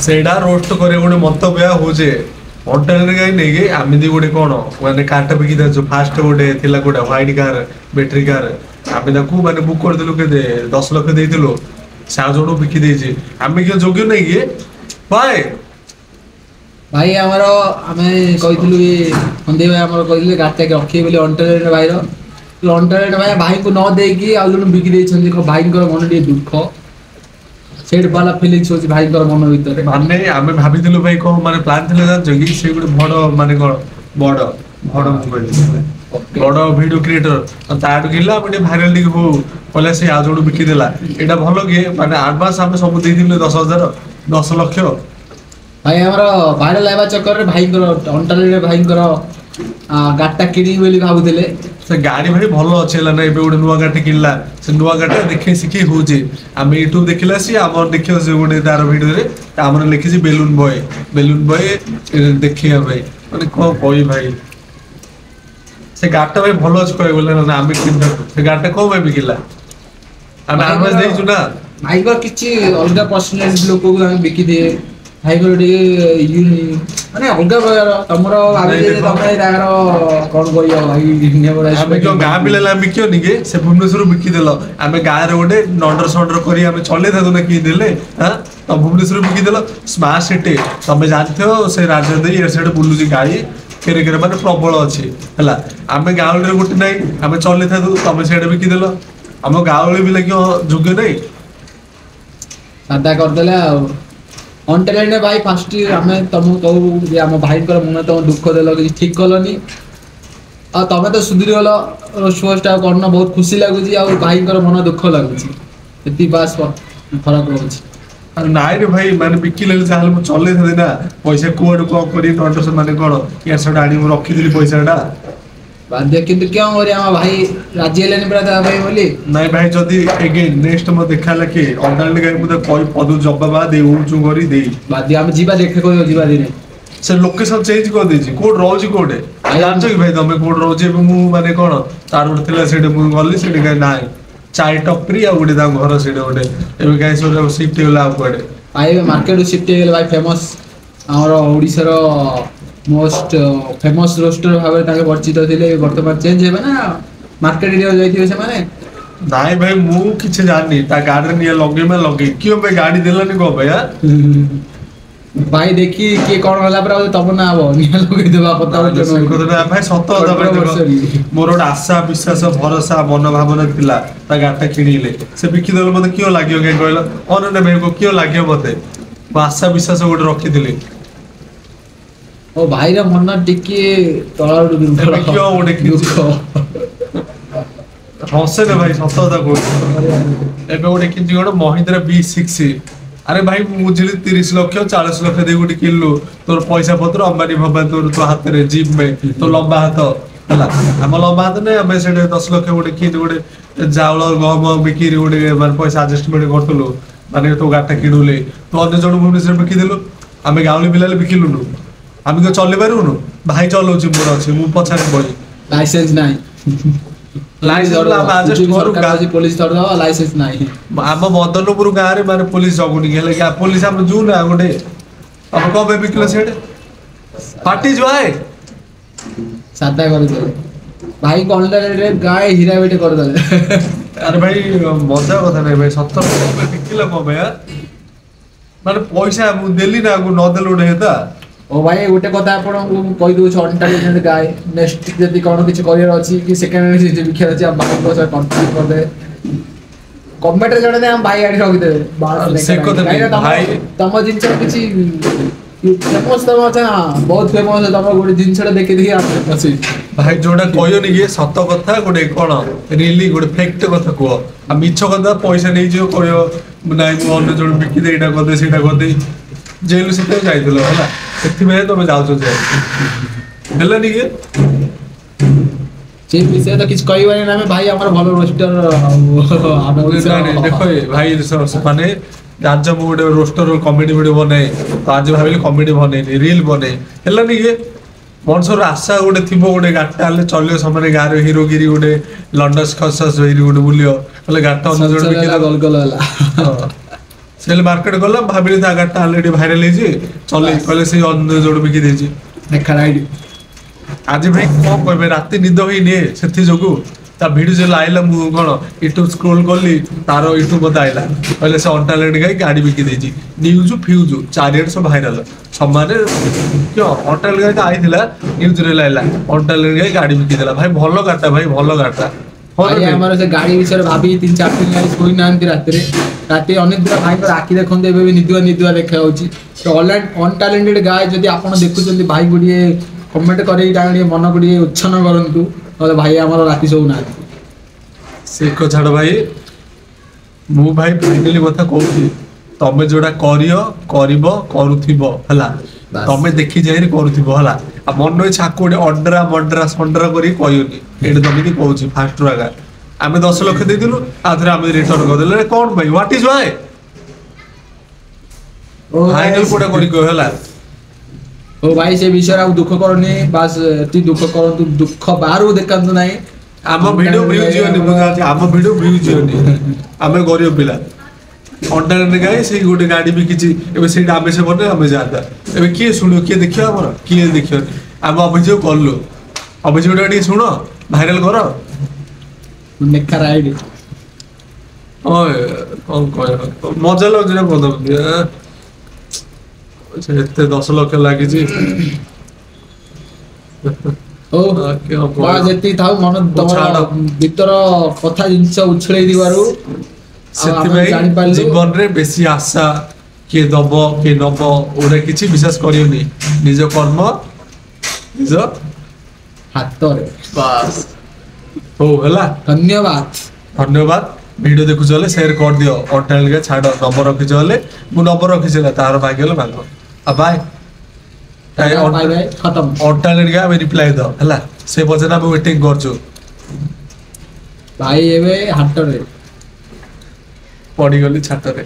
ସେଇଟା ରୋଷ୍ଟ करे ଗୋଟେ ମନ୍ତବ୍ୟ ହଉଛି ଅଣ୍ଟାରେ ଗାଈ ନେଇକି ଆମେ ଗୋटे କଣ ମାନେ କାରଟା ବିକି ଦେଉଛୁ ଫାଷ୍ଟ ଗୋଟେ ଥିଲା ଗୋଟେ ହ୍ୱାଇଟ୍ କାର ବ୍ୟାଟେରୀ କାର ଆମେ ତାକୁ ମାନେ ବୁକ୍ କରିଦେଲୁ କେତେ 10 ଲକ୍ଷ ଦେଇଥିଲୁ ସେ ଆଉ ଜଣକୁ ବିକି ଦେଇଛି ଆମେ କିଏ ଯୋଗ୍ୟ ନାଇଁ କି ଭାଇ ଭାଇ ଆମର ଆମେ କହିଥିଲୁ ସନ୍ଦୀପ ଭାଇ ଆମର କହିଥିଲେ ଗାଡ଼ିଟା ରଖିବେ ବୋଲି ଅଣ୍ଟାରେ ଭାଇର ଅଣ୍ଟାରେ ଭାଇ ଭାଇଙ୍କୁ ନ ଦେଇକି ଆଉ ଜଣେ ବିକି ଦେଇଛନ୍ତି ଭାଇଙ୍କର ମନ ଟିକେ ଦୁଃଖ ସେଇଠି ବାଲା ଫିଲିଂସ ହଉଛି ଭାଇଙ୍କର ମନ ଭିତରେ ମାନେ ଆମେ ଭାବିଥିଲୁ ଭାଇ କଣ ମାନେ ପ୍ଲାନ୍ ଥିଲା ଜାଣିଛ କି ସେ ଗୋଟେ ବଡ ମାନେ କଣ ବଡ ବଡ ମୁଁ କହିଲି ବଡ ଭିଡିଓ କ୍ରିଏଟର ତାଠୁ କିଣିଲା ଆମେ ଟିକେ ଭାଇରାଲ ଟିକେ ହଉ କହିଲା ସେ ଆଉ ଜଣକୁ ବିକି ଦେଲା ଏଇଟା ଭଲ କି ମାନେ ଆଡଭାନ୍ସ ଆମେ ସବୁ ଦେଇଥିଲୁ 10,000 10 ଲକ୍ଷ ଭାଇ ଆମର ଭାଇରାଲ ହେବା ଚକ୍କରରେ ଭାଇଙ୍କର ଅଣ୍ଟାରେ ଭାଇଙ୍କର ଗାଡ଼ିଟା କିଣିବି ବୋଲି ଭାବୁଥିଲେ ସେ ଗାଡି ଭାଇ ଭଲ ଅଛି ହେଲା ନା ଏବେ ଗୋଟେ ନୂଆ ଗାଡି କିଣିଲା ସେ ନୂଆ ଗାଡିଟା ଦେଖେଇ ଶିଖେଇ ହଉଛି ଆମେ ୟୁଟ୍ୟୁବ ଦେଖିଲା ସି ଆମର ଦେଖିବ ସେ ଗୋଟେ ତାର ଭିଡିଓରେ ଆମର ଲେଖିଛି ବେଲୁନ ବୟ ଦେଖିବା ଭାଇ ମାନେ କଣ କହିବି ଭାଇ ସେ ଗାଡିଟା ଭାଇ ଭଲ ଅଛି କହିବାକୁ ଗଲେ ନା ଆମେ କିଣିଥାନ୍ତୁ ସେ ଗାଡିଟା କଣ ପାଇଁ ବିକିଲା ଆମେ ଆଡଭାନ୍ସ ଦେଇଛୁ ନା ଭାଇଙ୍କର କିଛି ଅଲଗା ପର୍ସନାଲିଟି ଲୋକକୁ ଆମେ ବିକିଦିଏ ଭାଇଙ୍କର ଟିକେ ମାନେ ଅଲଗା ପ୍ରକାର ତମର ତମେ ତାଙ୍କର କଣ କହିବ ଭାଇ ଆମେ ଯୋଉ ଗାଁ ପିଲା ବିକିବନି କି ସେ ଭୁବନେଶ୍ୱରରୁ ବିକିଦେଲ ଆମେ ଗାଁରେ ଗୋଟେ ନଣ୍ଡର ସଣ୍ଡର କରି ଆମେ ଚଲେଇଥାନ୍ତୁ ନା କିଣି ଦେଲେ ତ ଭୁବନେଶ୍ୱର ବିକିଦେଲ ସ୍ମାର୍ଟ ସିଟି ତମେ ଜାଣିଥିବ ସେ ରାଜ୍ୟ ଦେଇ ଏ ସେଠି ବୁଲୁଛି ଗାଡି କେରେ କେରେ ମାନେ ପ୍ରବଳ ଅଛି ହେଲା ଆମେ ଗାଉଁଲିରେ ଗୋଟେ ନାହିଁ ଆମେ ଚଲେଇଥାନ୍ତୁ ତମେ ସେଇଟା ବିକିଦେଲ ଆମ ଗାଉଁଲି ବି ଲାଗିବ ଯୋଗ୍ୟ ନାହିଁ ସାଦା କରିଦେଲେ ଆଉ ଅଣ୍ଟାରେ ଭାଇ ଫାଷ୍ଟ ଆମେ ତମକୁ କହୁ ଯେ ଆମ ଭାଇଙ୍କର ମନ ତମ ଦୁଃଖ ଦେଲ କିଛି ଠିକ କଲନି ଆଉ ତମେ ତ ସୁଧୁରି ଗଲ ରୋଷ୍ଟ କରୁନ ବହୁତ ଖୁସି ଲାଗୁଛି ଆଉ ଭାଇଙ୍କର ମନ ଦୁଃଖ ଲାଗୁଛି ଏତିକି ବାସ୍ ଫରକ ରହୁଛି ନାଇଁ ରେ ଭାଇ ମାନେ ବିକିଲେ ଯାହେଲେ ମୁଁ ଚଲେଇଥାନ୍ତି ନା ପଇସା କୁଆଡୁ କଣ କରି ନଣ୍ଡର ମାନେ କଣ ୟାର ସେଟା ଆଣି ମୁଁ ରଖିଥିଲି ପଇସାଟା ବାଧ୍ୟ କିନ୍ତୁ କେଉଁ କରିବା ଆମ ଭାଇ ରାଜି ହେଲେନି ପୁରା ତା ଭାଇ ବୋଲି ନାଇଁ ଭାଇ ଯଦି ଏଗେନ୍ ନେକ୍ସଟ ମୋ ଦେଖା ହେଲା କି ଅଣ୍ଡାଳି ଗାଈ ମୁଁ କହି ପଦୁ ଜବାବ ଦେଉଛୁ କରି ଦେଇ ବାଧ୍ୟ ଆମେ ଯିବା ଦେଖା କହିବ ଯିବା ଦିନେ ସେ ଲୋକେସନ ଚେଞ୍ଜ କରିଦେଇଛି କୋଉଠି ରହୁଛି କୋଉଠି ଜାଣିଛ କି ଭାଇ ତମେ କୋଉଠି ରହୁଛି ଏବେ ମୁଁ ମାନେ କଣ ତାର ଗୋଟେ ଥିଲା ସେଠି ମୁଁ ଗଲି ସେଠି କାହିଁ ନାହିଁ ଚାଇ ଟପରି ଆଉ ଗୋଟେ ତାଙ୍କ ଘର ସେଠି ଗୋଟେ ଏବେ କାହିଁ ସବୁ ସିଫ୍ଟ ହେଇଗଲା ଆଉ କୁଆଡେ ଭାଇ ମାର୍କେଟରୁ ସିଫ୍ଟ ହେଇଗଲେ ଭାଇ ଫେମସ୍ ଆମର ଓଡ଼ିଶାର ମୋଷ୍ଟ ଫେମସ୍ ରୋଷ୍ଟର ଭାବରେ ତାଙ୍କେ ପରିଚିତ ଥିଲେ ବର୍ତ୍ତମାନ ଚେଞ୍ଜ ହେବେ ନା ମାର୍କେଟ ଏରିଆ ଯାଇଥିବେ ସେମାନେ ନାଇଁ ଭାଇ ମୁଁ କିଛି ଜାଣିନି ତା ଗାଡିରେ ନିଆଁ ଲଗେଇ କିଏ ଭାଇ ଗାଡି ଦେଲାନି କଣ ଭାଇ ଭାଇ ଦେଖି କିଏ କଣ ହେଲା ପରେ ତମ ନା ହବ ନିଆଁ ଲଗେଇଦେବା ଭାଇ ସତ କଥା ଭାଇ ମୋର ଗୋଟେ ଆଶା ବିଶ୍ୱାସ ଭରସା ମନୋଭାବନା ଥିଲା ତା ଗାଡିଟା କିଣିଲେ ସେ ବିକିଦେଲେ ମତେ କିଏ ଲାଗିବ କାହିଁ କହିଲ ଅନନ୍ୟ ଭାଇ କିଏ ଲାଗିବ ମତେ ମୁଁ ଆଶା ବିଶ୍ୱାସ ଗୋଟେ ରଖିଥିଲି ଓ ଭାଇର ମନ ଟିକେ ତଳୁ ହସେନେ ଭାଇ ସତ କଥା କହୁଛି ଏବେ ଗୋଟେ କିଣିଛି ଗୋଟେ ମହିନ୍ଦ୍ରା B6 ଆରେ ଭାଇ ମୁଁ ବୁଝିଲି 30 ଲକ୍ଷ 40 ଲକ୍ଷ ଦେଇ ଗୋଟେ କିଣିଲୁ ତୋର ପଇସା ପତ୍ର ଅମ୍ବାନୀ ଭବାନୀ ତୋର ତୋ ହାତରେ ଜିପ୍ ମେ ତୋ ଲମ୍ବା ହାତ ହେଲା ଆମ ଲମ୍ବା ହାତ ନାଇଁ ଆମେ ସେଠି 10 ଲକ୍ଷ ଗୋଟେ କିଣି ଗୋଟେ ଚାଉଳ ଗହମ ବିକିରି ଗୋଟେ ମାନେ ପଇସା ଆଡଜଷ୍ଟମେଣ୍ଟ କରୁଥିଲୁ ମାନେ ତୋ ଗାଡିଟା କିଣୁଲେ ତୁ ଅନ୍ୟ ଜଣ ଭୁବନେଶ୍ୱର ବିକିଦେଲୁ ଆମେ ଗାଉଁଲି ପିଲାଲେ ବିକିଲୁନୁ ଆମେ ତ ଚଲେଇ ପାରିବୁନୁ ଭାଇ ଚଲଉଛି ମୋର ଅଛି ମୁଁ ପଛରେ ବହି ଲାଇସେନ୍ସ ନାହିଁ ଆମ ମଦନପୁର ଗାଁରେ ମାନେ ପୋଲିସ ଜଗୁନି ହେଲେ ପୋଲିସ ଆମେ ଯୁ ନା ଗୋଟେ ଆମେ କଣ ପାଇଁ ବିକିଲ ସେଠି ପାଟି ଯାଏ ସାଦା କରିଦେଲେ ଭାଇ କଣ୍ଡରେ ଗାଏ ହୀରା ବିଟେ କରିଦେଲେ ଆରେ ଭାଇ ମଜା କଥା ନାହିଁ ଭାଇ ସତ ବିକିଲ କଣ ଭାଇ ମାନେ ପଇସା ମୁଁ ଦେଲି ନା ନଦେଲେ ଗୋଟେ ହେତା ଓ ଭାଇ ଗୋଟେ କଥା ଆପଣଙ୍କୁ କହିଦେଉଛି ଅଣ୍ଟାଳି ଗାଏ ନେକ୍ସଟ ଯଦି କ'ଣ କିଛି କରିବାର ଅଛି କି ସେକେଣ୍ଡ ବିକିବାର ଅଛି ଆମ ଭାଇଙ୍କ ସହ କଣ୍ଟାକ୍ଟ କରିଦେବେ କମେଣ୍ଟରେ ଜଣେଇଦେବେ ଆମ ଭାଇ ଆଣି ରଖିଦେବେ ତମ ଜିନିଷ କିଛି ଫେମସ୍ ତମ ଅଛି ନା ବହୁତ ଫେମସ୍ ତମ ଗୋଟେ ଜିନିଷଟା ଦେଖି ଅଛି ଭାଇ ଯୋଉଟା କହିବନି କି ସତ କଥା ଗୋଟେ କ'ଣ ରିଏଲି ଗୋଟେ ଫ୍ୟାକ୍ଟ କଥା କୁହ ଆଉ ମିଛ କଥା ପଇସା ନେଇଯିବ କହିବ ନାଇଁ ମୁଁ ଅନ୍ୟ ଜଣ ବିକିଦେ ଏଇଟା କରିଦେ ସେଇଟା କରିଦେ ଜେଲ ସେଥିପାଇଁ ଯାଇଥିଲ ହେଲା ସେଥିପାଇଁ ତମେ ଯାଉଛ ହେଲାନି କି ସେ ବିଷୟରେ ତ କିଛି କହିବାନି ଆମେ ଭାଇ ଆମର ଭଲ ରୋଷ୍ଟର ଦେଖ ଭାଇ ମାନେ ଆଜ ମୁଁ ଗୋଟେ ରୋଷ୍ଟର କମେଡି ଭିଡିଓ ବନାଏ ତ ଆଜି ଭାବିଲି କମେଡି ବନେଇନି ରିଲ୍ ବନେଇ ହେଲାନି କି ମଣିଷର ଆଶା ଗୋଟେ ଥିବ ଗୋଟେ ଗାଡିଟା ହେଲେ ଚଲିବ ସେମାନେ ଗାଁରେ ହିରୋଗିରି ଗୋଟେ ଲଣ୍ଡନ ଖସ ଗୋଟେ ବୁଲିବ ହେଲେ ଗାଡିଟା ଅନ୍ୟ ଜଣ ସେଲ୍ ମାର୍କେଟ ଗଲା ଭାବିଲି ତା ଗାଡିଟା ଅଲରେଡି ଭାଇରାଲ ହେଇଛି ଚଲେଇ କହିଲେ ସେ ଅନ୍ୟ ଯୋଡ ବିକି ଦେଇଛି। ଦେଖା ଆଇଡି ଆଜି ଭାଇ କଣ କହିବେ ରାତି ନିଦ ହେଇନି ସେଥି ଯୋଗୁ ତା ଭିଡିଓ ଯେତେବେଳେ ଆଇଲା ମୁଁ କଣ ୟୁଟ୍ୟୁବ ସ୍କ୍ରୋଲ କଲି ତାର ୟୁଟ୍ୟୁବ ମତେ ଆଇଲା କହିଲେ ସେ ଅଣ୍ଟାଲେଡ୍ ଗାଈ ଗାଡି ବିକି ଦେଇଛି ନ୍ୟୁଜ ଫ୍ୟୁଜ ଚାରିଆଡେ ସବୁ ଭାଇରାଲ ସମାନେ କିଅ ଅଣ୍ଟାଲେଡ୍ ଗାଈ ତ ଆଇଥିଲା ନ୍ୟୁଜରେ ଲାଇଲା ଅଣ୍ଟାଲେଡ୍ ଗାଈ ଗାଡି ବିକି ଦେଲା ଭାଇ ଭଲ ଗାଡିଟା ଭାଇ ଭଲ ଗାଡିଟା ଭାଇ ଆମର ସେ ଗାଡି ବିଷୟରେ ଭାବି 3-4 ଦିନ ହେଲା ଶୋଇ ନାହାନ୍ତି ରାତି ଅନିଦ୍ରା ଭାଇଙ୍କର ଆଖି ଦେଖନ୍ତୁ ଏବେ ବି ନିଦୁଆ ଦେଖା ଯାଉଛି ଅନଟ୍ୟାଲେଣ୍ଟେଡ ଗାଈ ଯଦି ଆପଣ ଦେଖୁଛନ୍ତି ଭାଇକୁ ଟିକେ କମେଣ୍ଟ କରି ଟିକେ ମନକୁ ଟିକେ ଉଚ୍ଛନ୍ନ କରନ୍ତୁ ନହେଲେ ଭାଇ ଆମର ରାତି ଶୋଉନାହାନ୍ତି। ସେ ଛାଡ ଭାଇ ମୁଁ ଭାଇ ଫାଇନାଲି କଥା କହୁଛି ତମେ ଯୋଉଟା କରିବ କରୁଥିବ ହେଲା ବାସ୍। ତମେ ଦେଖି ଯାଇରି କରୁଥିବ ହେଲା ଆଉ ମନ ଇଚ୍ଛା ଆକୁ ଗୋଟେ ଅଣ୍ଡରା ସଣ୍ଡରା କରି କହିବନି ଏଇଟା ତମେ କି କହୁଛି ଫାଷ୍ଟ ଆଗା ଆମେ 10 ଲକ୍ଷ ଦେଇଥିଲୁ ଆଉ ଥରେ ଆମେ ରିଟର୍ନ କରିଦେଲେ କଣ ଭାଇ what is why final quota କରି କହ ହେଲା ଓ ଭାଇ ସେ ବିଷୟରେ ଆଉ ଦୁଃଖ କରନି ବାସ୍ ଏତିକି ଦୁଃଖ କରନ୍ତୁ ଦୁଃଖ ବାହାରକୁ ଦେଖାନ୍ତୁ ନାହିଁ ଆମ ଭିଡିଓ ଭିଉ ଯିବନି ଆମ ଭିଡିଓ ଭିଉ ଯିବନି ଆମେ ଗରିବ ପିଲା ଅଣ୍ଡାରେ ଗାଈ ସେଇ ଗୋଟେ ଗାଡି ବି କିଛି ଏବେ ସେଇଟା ଆମେ ସେ ବନେ ଆମେ ଯାଆନ୍ତା ଏବେ କିଏ ଶୁଣିବ କିଏ ଦେଖିବ ଆମର କିଏ ଦେଖିବନି ଆମେ ଅଭିଯୋଗ କଲୁ ଅଭିଯୋଗଟା ଟିକେ ଶୁଣ ଭାଇରାଲ କର ନେଖାର ଆଇଡି କଣ କହିବ ମଜା ଲାଗୁଛି ନା କଣ ଏତେ 10 ଲକ୍ଷ ଲାଗିଛି ଯେତିକି ଥାଉ ମନ ତମର ଭିତର କଥା ଜିନିଷ ଉଛଳେଇ ଦିବାରୁ ସେଥିପାଇଁ ଜୀବନରେ ବେଶୀ ଆଶା କିଏ ଦବ କିଏ ନବ ଓଟା କିଛି ବିଶ୍ୱାସ କରିବନି ନିଜ କର୍ମ ନିଜ ହାତରେ ବାସ୍ ହଉ ହେଲା ଧନ୍ୟବାଦ ଭିଡିଓ ଦେଖୁଛ ହେଲେ ସେୟାର କରିଦିଅ ଅଣ୍ଟାଳିକା ଛାଡ ନମ୍ବର ରଖିଛ ହେଲେ ମୁଁ ନମ୍ବର ରଖିଛି ହେଲା ତାର ମାଗିଗଲେ ମାଗ ଆଉ ବାଏ ଅଣ୍ଟାଳିକା ଆମେ ରିପ୍ଲାଏ ଦଅ ହେଲା ସେ ପର୍ଯ୍ୟନ୍ତ ଆମେ ୱେଟିଂ କରୁଛୁ ଭାଇ ଏବେ ହାଟରେ ପଡିଗଲି ଛାତରେ।